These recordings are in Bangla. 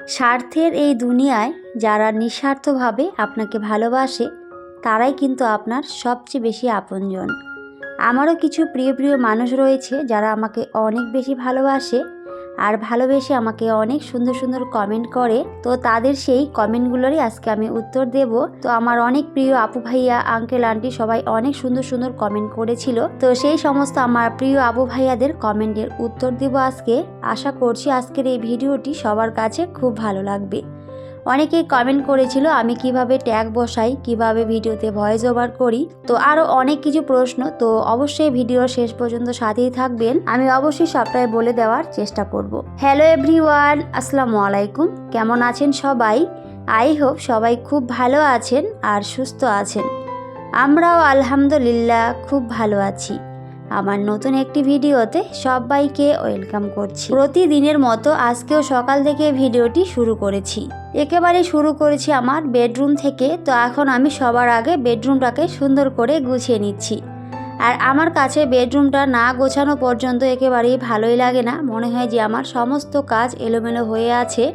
স্বার্থের এই দুনিয়ায় যারা নিঃস্বার্থভাবে আপনাকে ভালোবাসে তারাই কিন্তু আপনার সবচেয়ে বেশি আপনজন। আমারও কিছু প্রিয় প্রিয় মানুষ রয়েছে যারা আমাকে অনেক বেশি ভালোবাসে আর ভালোবেসে আমাকে অনেক সুন্দর সুন্দর কমেন্ট করে। তো তাদের সেই কমেন্টগুলোরই আজকে আমি উত্তর দেব। তো আমার অনেক প্রিয় আপু ভাইয়া, আঙ্কেল আন্টি সবাই অনেক সুন্দর সুন্দর কমেন্ট করেছিল। তো সেই সমস্ত আমার প্রিয় আপু ভাইয়াদের কমেন্টের উত্তর দেব আজকে। আশা করছি আজকের এই ভিডিওটি সবার কাছে খুব ভালো লাগবে। অনেকেই কমেন্ট করেছিল আমি কিভাবে ট্যাগ বসাই, কিভাবে ভিডিওতে ভয়েস ওভার করি, তো আরও অনেক কিছু প্রশ্ন। তো অবশ্যই ভিডিওর শেষ পর্যন্ত সাথেই থাকবেন, আমি অবশ্যই সবটাই বলে দেওয়ার চেষ্টা করব। হ্যালো এভরিওয়ান, আসসালামু আলাইকুম। কেমন আছেন সবাই? আই হোপ সবাই খুব ভালো আছেন আর সুস্থ আছেন। আমরাও আলহামদুলিল্লাহ খুব ভালো আছি। আমার নতুন একটি ভিডিওতে সবাইকে ওয়েলকাম করছি। প্রতিদিনের মতো আজকেও সকাল থেকে ভিডিওটি শুরু করেছি। একেবারে শুরু করেছি আমার বেডরুম থেকে। তো এখন আমি সবার আগে বেডরুমটাকে সুন্দর করে গুছিয়ে নিচ্ছি। আর আমার কাছে বেডরুমটা না গোছানো পর্যন্ত একেবারেই ভালোই লাগে না, মনে হয় যে আমার সমস্ত কাজ এলোমেলো হয়ে আছে।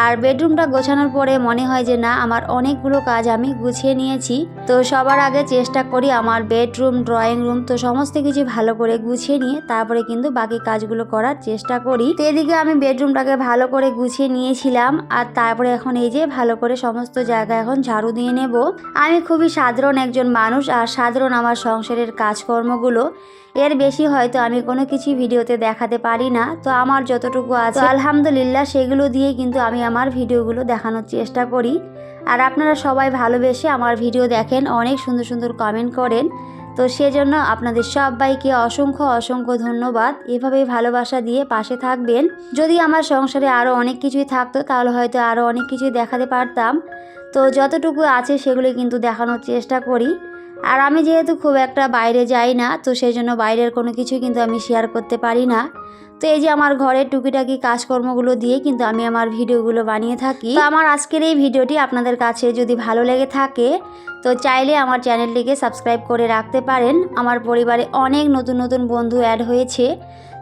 আর বেডরুমটা গোছানোর পরে মনে হয় যে না, আমার অনেকগুলো কাজ আমি গুছিয়ে নিয়েছি। তো সবার আগে চেষ্টা করি আমার বেডরুম, ড্রয়িং রুম তো সমস্ত কিছু ভালো করে গুছিয়ে নিয়ে তারপরে কিন্তু বাকি কাজগুলো করার চেষ্টা করি। তো এদিকে আমি বেডরুমটাকে ভালো করে গুছিয়ে নিয়েছিলাম আর তারপরে এখন এই যে ভালো করে সমস্ত জায়গা এখন ঝাড়ু দিয়ে নেব। আমি খুবই সাধারণ একজন মানুষ আর সাধারণ আমার সংসারের কাজকর্মগুলো, এর বেশি হয়তো আমি কোনো কিছু ভিডিওতে দেখাতে পারি না। তো আমার যতটুকু আছে আলহামদুলিল্লাহ সেগুলো দিয়ে কিন্তু আমি আমার ভিডিওগুলো দেখানোর চেষ্টা করি। আর আপনারা সবাই ভালোবেসে আমার ভিডিও দেখেন, অনেক সুন্দর সুন্দর কমেন্ট করেন। তো সেজন্য আপনাদের সবাইকে অসংখ্য অসংখ্য ধন্যবাদ। এভাবেই ভালোবাসা দিয়ে পাশে থাকবেন। যদি আমার সংসারে আরও অনেক কিছুই থাকতো তাহলে হয়তো আরও অনেক কিছুই দেখাতে পারতাম। তো যতটুকু আছে সেগুলো কিন্তু দেখানোর চেষ্টা করি। আর আমি যেহেতু খুব একটা বাইরে যাই না, তো সেই জন্য বাইরের কোনো কিছু কিন্তু আমি শেয়ার করতে পারি না। তো এই যে আমার ঘরের টুকিটাকি কাজকর্মগুলো দিয়ে কিন্তু আমি আমার ভিডিওগুলো বানিয়ে থাকি। তো আমার আজকের এই ভিডিওটি আপনাদের কাছে যদি ভালো লেগে থাকে তো চাইলে আমার চ্যানেলটিকে সাবস্ক্রাইব করে রাখতে পারেন। আমার পরিবারে অনেক নতুন নতুন বন্ধু অ্যাড হয়েছে।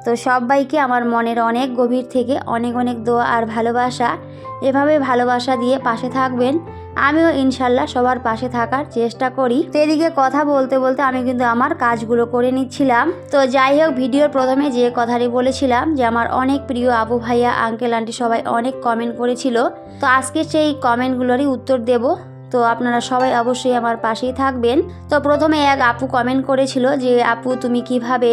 তো সবাইকে আমার মনের অনেক গভীর থেকে অনেক অনেক দোয়া আর ভালোবাসা। এভাবে ভালোবাসা দিয়ে পাশে থাকবেন, আমিও ইনশাল্লাহ সবার পাশে থাকার চেষ্টা করি। তো এদিকে কথা বলতে বলতে আমি কিন্তু আমার কাজগুলো করে নিচ্ছিলাম। তো যাই হোক, ভিডিওর প্রথমে যে কথাটি বলেছিলাম যে আমার অনেক প্রিয় আপু ভাইয়া, আঙ্কেল আন্টি সবাই অনেক কমেন্ট করেছিল। তো আজকে সেই কমেন্টগুলোরই উত্তর দেব। তো আপনারা সবাই অবশ্যই আমার পাশেই থাকবেন। তো প্রথমে এক আপু কমেন্ট করেছিল যে আপু তুমি কিভাবে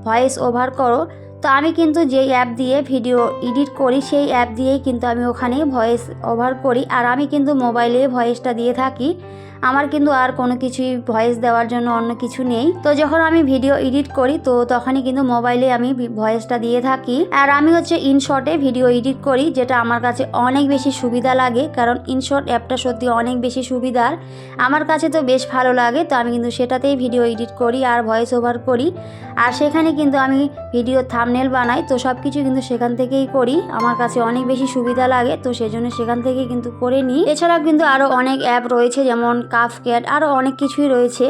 ভয়েস ওভার করো। তো আমি কিন্তু যেই অ্যাপ দিয়ে ভিডিও এডিট করি সেই অ্যাপ দিয়েই কিন্তু আমি ওখানে ভয়েস ওভার করি। আর আমি কিন্তু মোবাইলে ভয়েসটা দিয়ে থাকি, আমার কিন্তু আর কোনো কিছুই ভয়েস দেওয়ার জন্য অন্য কিছু নেই। তো যখন আমি ভিডিও এডিট করি তো তখনই কিন্তু মোবাইলে আমি ভয়েসটা দিয়ে থাকি। আর আমি হচ্ছে ইনশর্টে ভিডিও এডিট করি, যেটা আমার কাছে অনেক বেশি সুবিধা লাগে, কারণ ইনশর্ট অ্যাপটা সত্যি অনেক বেশি সুবিধার। আমার কাছে তো বেশ ভালো লাগে। তো আমি কিন্তু সেটাতেই ভিডিও এডিট করি আর ভয়েস ওভার করি। আর সেখানে কিন্তু আমি ভিডিও থাম্বনেল বানাই। তো সব কিছু কিন্তু সেখান থেকেই করি, আমার কাছে অনেক বেশি সুবিধা লাগে। তো সেজন্য সেখান থেকে কিন্তু করে নিই। এছাড়াও কিন্তু আরও অনেক অ্যাপ রয়েছে, যেমন কাফক্যাট, আরও অনেক কিছুই রয়েছে।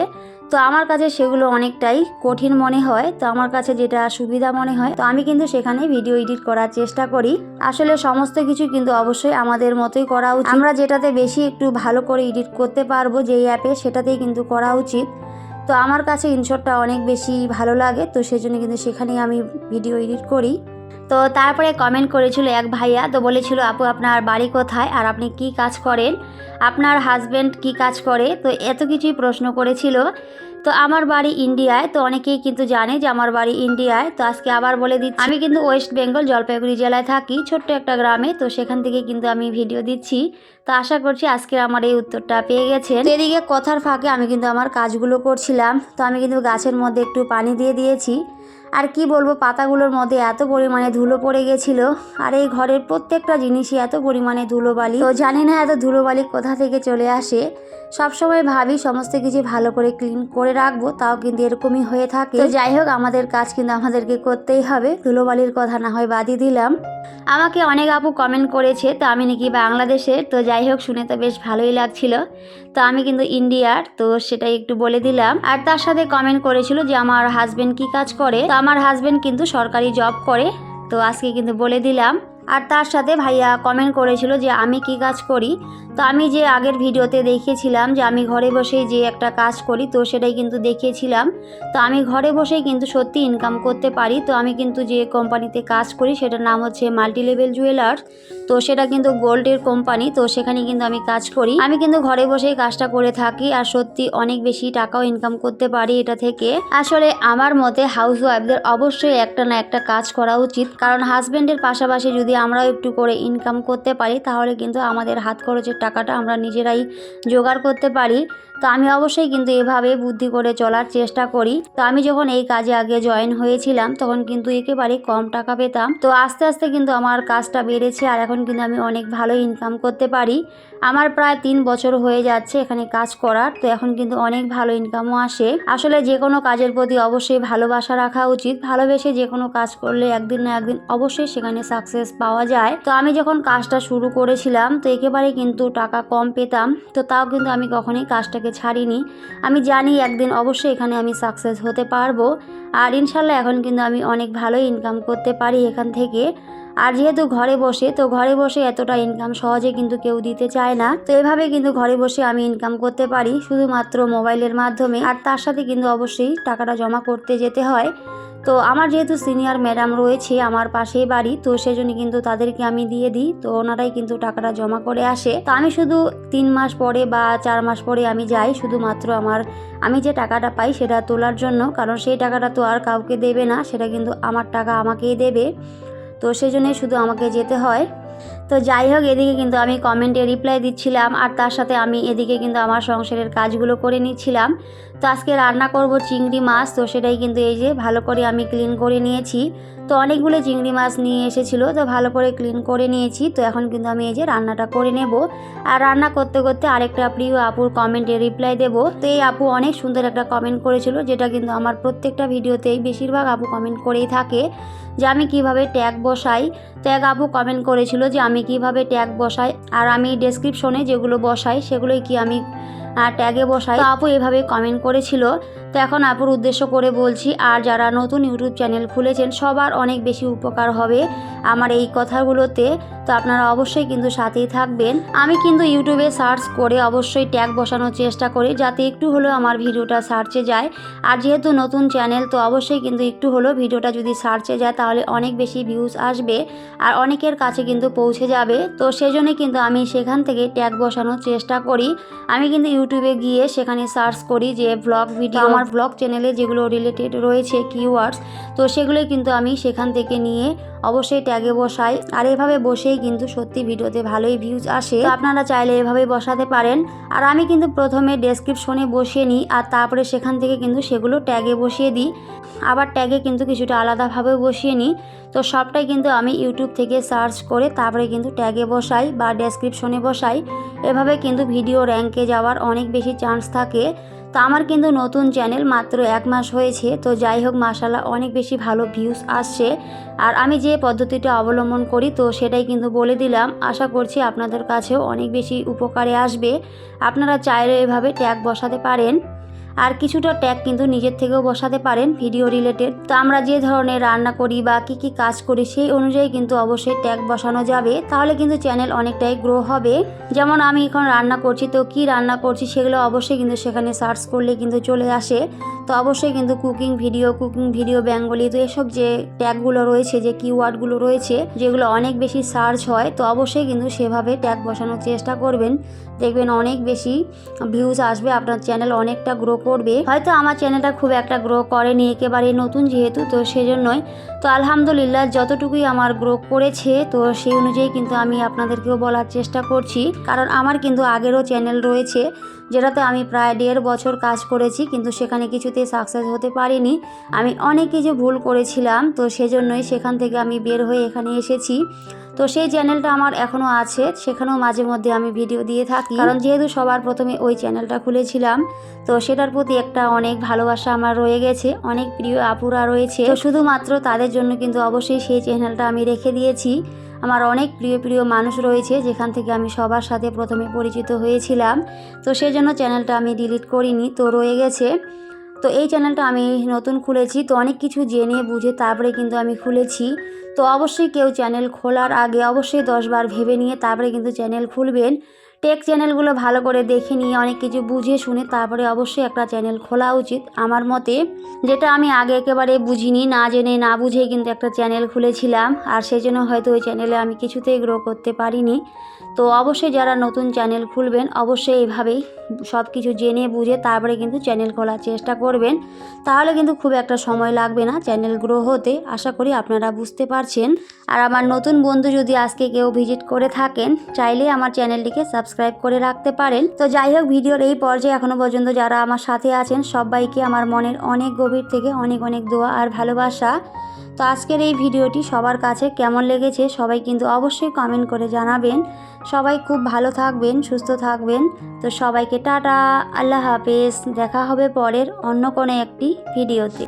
তো আমার কাছে সেগুলো অনেকটাই কঠিন মনে হয়। তো আমার কাছে যেটা সুবিধা মনে হয় তো আমি কিন্তু সেখানে ভিডিও এডিট করার চেষ্টা করি। আসলে সমস্ত কিছু কিন্তু অবশ্যই আমাদের মতোই করা উচিত। আমরা যেটাতে বেশি একটু ভালো করে এডিট করতে পারবো যেই অ্যাপে, সেটাতেই কিন্তু করা উচিত। তো আমার কাছে ইনশর্টটা অনেক বেশি ভালো লাগে, তো সেজন্য কিন্তু সেখানেই আমি ভিডিও এডিট করি। তো তারপরে কমেন্ট করেছিল এক ভাইয়া, তো বলেছিল আপু আপনার বাড়ি কোথায় আর আপনি কি কাজ করেন, আপনার হাজব্যান্ড কি কাজ করে। তো এত কিছুই প্রশ্ন করেছিল। তো আমার বাড়ি ইন্ডিয়ায়। তো অনেকেই কিন্তু জানে যে আমার বাড়ি ইন্ডিয়ায়। তো আজকে আবার বলে দিচ্ছি, আমি কিন্তু ওয়েস্ট বেঙ্গল জলপাইগুড়ি জেলায় থাকি, ছোট্ট একটা গ্রামে। তো সেখান থেকে কিন্তু আমি ভিডিও দিচ্ছি। তো আশা করছি আজকে আমার এই উত্তরটা পেয়ে গেছেন। এদিকে কথার ফাঁকে আমি কিন্তু আমার কাজগুলো করছিলাম। তো আমি কিন্তু গাছের মধ্যে একটু পানি দিয়ে দিয়েছি। আর কি বলবো, পাতাগুলোর মধ্যে এত পরিমাণে ধুলো পড়ে গেছিল। আর এই ঘরের প্রত্যেকটা জিনিসই এত পরিমাণে ধুলোবালি। তো জানি না এত ধুলোবালি কোথা থেকে চলে আসে। সবসময় ভাবি সমস্ত কিছু ভালো করে ক্লিন করে রাখবো, তাও কিন্তু এরকমই হয়ে থাকে। তো যাই হোক, আমাদের কাজ কিন্তু আমাদেরকে করতেই হবে, ধুলোবালির কথা না হয় বাদই দিলাম। আমাকে অনেক আপু কমেন্ট করেছে তো আমি নাকি বাংলাদেশের। তো যাই হোক, শুনে তো বেশ ভালোই লাগছিল। তো আমি কিন্তু ইন্ডিয়ার, তো সেটাই একটু বলে দিলাম। আর তার সাথে কমেন্ট করেছিল যে আমার হাজবেন্ড কি কাজ করে। তো আমার হাজবেন্ড কিন্তু সরকারি জব করে। তো আজকে কিন্তু বলে দিলাম। আর তার সাথে ভাইয়া কমেন্ট করেছিল যে আমি কি কাজ করি। তো আমি যে আগের ভিডিওতে দেখিয়েছিলাম যে আমি ঘরে বসেই যে একটা কাজ করি, তো সেটাই কিন্তু দেখিয়েছিলাম। তো আমি ঘরে বসেই কিন্তু সত্যি ইনকাম করতে পারি। তো আমি কিন্তু যে কোম্পানিতে কাজ করি সেটার নাম হচ্ছে মাল্টিলেভেল জুয়েলার্স। তো সেটা কিন্তু গোল্ডের কোম্পানি। তো সেখানে কিন্তু আমি কাজ করি। আমি কিন্তু ঘরে বসেই কাজটা করে থাকি আর সত্যি অনেক বেশি টাকাও ইনকাম করতে পারি এটা থেকে। আসলে আমার মতে হাউসওয়াইফদের অবশ্যই একটা না একটা কাজ করা উচিত, কারণ হাজব্যান্ডের পাশাপাশি যদি আমরাও একটু করে ইনকাম করতে পারি তাহলে কিন্তু আমাদের হাত খরচের টাকাটা আমরা নিজেরাই জোগাড় করতে পারি। তো আমি অবশ্যই কিন্তু এভাবে বুদ্ধি করে চলার চেষ্টা করি। তো আমি যখন এই কাজে আগে জয়েন হয়েছিলাম তখন কিন্তু একেবারে কম টাকা পেতাম। তো আস্তে আস্তে কিন্তু আমার কাজটা বেড়েছে আর এখন কিন্তু আমি অনেক ভালো ইনকাম করতে পারি। আমার প্রায় 3 বছর হয়ে যাচ্ছে এখানে কাজ করার। তো এখন কিন্তু অনেক ভালো ইনকামও আসে। আসলে যে কোনো কাজের প্রতি অবশ্যই ভালোবাসা রাখা উচিত। ভালোবেসে যে কোনো কাজ করলে একদিন না একদিন অবশ্যই সেখানে সাকসেস পাওয়া যায়। তো আমি যখন কাজটা শুরু করেছিলাম তো একেবারে কিন্তু টাকা কম পেতাম, তো তাও কিন্তু আমি কখনোই কাজটাকে ছাড়িনি। আমি জানি একদিন অবশ্যই এখানে আমি সাকসেস হতে পারবো। আর ইনশাল্লাহ এখন কিন্তু আমি অনেক ভালো ইনকাম করতে পারি এখান থেকে। আর যেহেতু ঘরে বসে, তো ঘরে বসে এতটা ইনকাম সহজে কিন্তু কেউ দিতে চায় না। তো এভাবে কিন্তু ঘরে বসে আমি ইনকাম করতে পারি শুধুমাত্র মোবাইলের মাধ্যমে। আর তার সাথে কিন্তু অবশ্যই টাকাটা জমা করতে যেতে হয়। তো আমার যেহেতু সিনিয়র ম্যাডাম রয়েছে আমার পাশেই বাড়ি, তো সেজন্য কিন্তু তাদেরকে আমি দিয়ে দিই। তো ওনারাই কিন্তু টাকাটা জমা করে আসে। তো আমি শুধু 3 মাস পরে বা 4 মাস পরে আমি যাই শুধুমাত্র আমি যে টাকাটা পাই সেটা তোলার জন্য, কারণ সেই টাকাটা তো আর কাউকে দেবে না, সেটা কিন্তু আমার টাকা আমাকেই দেবে। তো সেই জন্যই শুধু আমাকে যেতে হয়। তো যাই হোক, এদিকে কিন্তু আমি কমেন্টে রিপ্লাই দিচ্ছিলাম আর তার সাথে আমি এদিকে কিন্তু আমার সংসারের কাজগুলো করে নিচ্ছিলাম। তো আজকে রান্না করব চিংড়ি মাছ। তো সেটাই কিন্তু এই যে ভালো করে আমি ক্লিন করে নিয়েছি। তো অনেকগুলো চিংড়ি মাছ নিয়ে এসেছিলো, তো ভালো করে ক্লিন করে নিয়েছি। তো এখন কিন্তু আমি এই যে রান্নাটা করে নেব। আর রান্না করতে করতে আরেকটা প্রিয় আপুর কমেন্টে রিপ্লাই দেব। তো এই আপু অনেক সুন্দর একটা কমেন্ট করেছিল, যেটা কিন্তু আমার প্রত্যেকটা ভিডিওতেই বেশিরভাগ আপু কমেন্ট করেই থাকে যে আমি কিভাবে ট্যাগ বসাই। তো এক আপু কমেন্ট করেছিল যে আমি কিভাবে ট্যাগ বসাই আর আমি ডেসক্রিপশনে যেগুলো বসাই সেগুলোই কি আমি ট্যাগে বসাই। তো আপু এভাবে কমেন্ট করেছিল। তো এখন আপুর উদ্দেশ্য করে বলছি, আর যারা নতুন ইউটিউব চ্যানেল খুলেছেন সবার অনেক বেশি উপকার হবে আমার এই কথাগুলোতে। তো আপনারা অবশ্যই কিন্তু সাথেই থাকবেন। আমি কিন্তু ইউটিউবে সার্চ করে অবশ্যই ট্যাগ বসানোর চেষ্টা করি যাতে একটু হলেও আমার ভিডিওটা সার্চে যায়। আর যেহেতু নতুন চ্যানেল, তো অবশ্যই কিন্তু একটু হলেও ভিডিওটা যদি সার্চে যায় তাহলে অনেক বেশি ভিউজ আসবে আর অনেকের কাছে কিন্তু পৌঁছে যাবে। তো সেজন্য কিন্তু আমি সেখান থেকে ট্যাগ বসানোর চেষ্টা করি। আমি কিন্তু ইউটিউবে গিয়ে সেখানে সার্চ করি যে ব্লগ ভিডিও, আমার ব্লগ চ্যানেলে যেগুলো রিলেটেড রয়েছে কিওয়ার্ডস, তো সেগুলো কিন্তু আমি সেখান থেকে নিয়ে অবশ্যই ট্যাগে বসাই। আর এভাবে বসেই কিন্তু সত্যি ভিডিওতে ভালোই ভিউজ আসে। তো আপনারা চাইলে এভাবে বসাতে পারেন। আর আমি কিন্তু প্রথমে ডেসক্রিপশনে বসিয়ে নিই আর তারপরে সেখান থেকে কিন্তু সেগুলো ট্যাগে বসিয়ে দিই। আবার ট্যাগে কিন্তু কিছুটা আলাদাভাবে বসিয়ে নিই। তো সবটাই কিন্তু আমি ইউটিউব থেকে সার্চ করে তারপরে কিন্তু ট্যাগে বসাই বা ডেসক্রিপশনে বসাই। এভাবে কিন্তু ভিডিও র্যাঙ্কে যাওয়ার অনেক বেশি চান্স থাকে। তো আমার কিন্তু নতুন চ্যানেল মাত্র 1 মাস হয়েছে। তো যাই হোক, মাশাআল্লাহ অনেক বেশি ভালো ভিউজ আসছে। আর আমি যে পদ্ধতিটা অবলম্বন করি তো সেটাই কিন্তু বলে দিলাম। আশা করছি আপনাদের কাছেও অনেক বেশি উপকারে আসবে। আপনারা চাইলে এভাবে ট্যাগ বসাতে পারেন। আর কিছুটা ট্যাগ কিন্তু নিজের থেকেও বসাতে পারেন ভিডিও রিলেটেড। তো আমরা যে ধরনের রান্না করি বা কী কী কাজ করি সেই অনুযায়ী কিন্তু অবশ্যই ট্যাগ বসানো যাবে, তাহলে কিন্তু চ্যানেল অনেকটাই গ্রো হবে। যেমন আমি এখন রান্না করছি, তো কি রান্না করছি সেগুলো অবশ্যই কিন্তু সেখানে সার্চ করলে কিন্তু চলে আসে। তো অবশ্যই কিন্তু কুকিং ভিডিও বেঙ্গলি, তো এসব যে ট্যাগগুলো রয়েছে, যে কিওয়ার্ডগুলো রয়েছে যেগুলো অনেক বেশি সার্চ হয়, তো অবশ্যই কিন্তু সেভাবে ট্যাগ বসানোর চেষ্টা করবেন। দেখবেন অনেক বেশি ভিউজ আসবে, আপনার চ্যানেল অনেকটা গ্রো করবে। হয়তো আমার চ্যানেলটা খুব একটা গ্রো করেনি, একেবারে নতুন যেহেতু, তো সেজন্যই। তো আলহামদুলিল্লাহ যতটুকুই আমার গ্রো করেছে তো সেই অনুযায়ী কিন্তু আমি আপনাদেরকেও বলার চেষ্টা করছি। কারণ আমার কিন্তু আগেরও চ্যানেল রয়েছে যেটাতে আমি প্রায় 1.5 বছর কাজ করেছি, কিন্তু সেখানে কিছুতেই সাকসেস হতে পারিনি। আমি অনেক কিছু ভুল করেছিলাম, তো সেজন্যই সেখান থেকে আমি বের হয়ে এখানে এসেছি। তো সেই চ্যানেলটা আমার এখনও আছে, সেখানেও মাঝে মধ্যে আমি ভিডিও দিয়ে থাকি। কারণ যেহেতু সবার প্রথমে ওই চ্যানেলটা খুলেছিলাম, তো সেটার প্রতি একটা অনেক ভালোবাসা আমার রয়ে গেছে। অনেক প্রিয় আপুরা রয়েছে, তো শুধুমাত্র তাদের জন্য কিন্তু অবশ্যই সেই চ্যানেলটা আমি রেখে দিয়েছি। আমার অনেক প্রিয় মানুষ রয়েছে যেখান থেকে আমি সবার সাথে প্রথমে পরিচিত হয়েছিলাম। তো সেই জন্য চ্যানেলটা আমি ডিলিট করিনি, তো রয়ে গেছে। তো এই চ্যানেলটা আমি নতুন খুলেছি, তো অনেক কিছু জেনে বুঝে তারপরে কিন্তু আমি খুলেছি। তো অবশ্যই কেউ চ্যানেল খোলার আগে অবশ্যই 10 বার ভেবে নিয়ে তারপরে কিন্তু চ্যানেল খুলবেন। টেক চ্যানেলগুলো ভালো করে দেখে নিয়ে অনেক কিছু বুঝে শুনে তারপরে অবশ্যই একটা চ্যানেল খোলা উচিত আমার মতে। যেটা আমি আগে একেবারে বুঝিনি, না জেনে না বুঝেই কিন্তু একটা চ্যানেল খুলেছিলাম, আর সেই জন্য হয়তো ওই চ্যানেলে আমি কিছুতেই গ্রো করতে পারিনি। তো অবশ্যই যারা নতুন চ্যানেল খুলবেন অবশ্যই এইভাবেই সব কিছু জেনে বুঝে তারপরে কিন্তু চ্যানেল খোলার চেষ্টা করবেন, তাহলে কিন্তু খুব একটা সময় লাগবে না চ্যানেল গ্রো হতে। আশা করি আপনারা বুঝতে পারছেন। আর আমার নতুন বন্ধু যদি আজকে কেউ ভিজিট করে থাকেন, চাইলে আমার চ্যানেলটিকে সাবস্ক্রাইব করে রাখতে পারেন। তো যাই হোক, ভিডিওর এই পর্যায়ে এখনও পর্যন্ত যারা আমার সাথে আছেন সবাইকে আমার মনের অনেক গভীর থেকে অনেক অনেক দোয়া আর ভালোবাসা। তো আজকের এই ভিডিওটি সবার কাছে কেমন লেগেছে সবাই কিন্তু অবশ্যই কমেন্ট করে জানাবেন। সবাই খুব ভালো থাকবেন, সুস্থ থাকবেন। তো সবাইকে টাটা, আল্লাহ হাফেজ। দেখা হবে পরের অন্য কোনো একটি ভিডিওতে।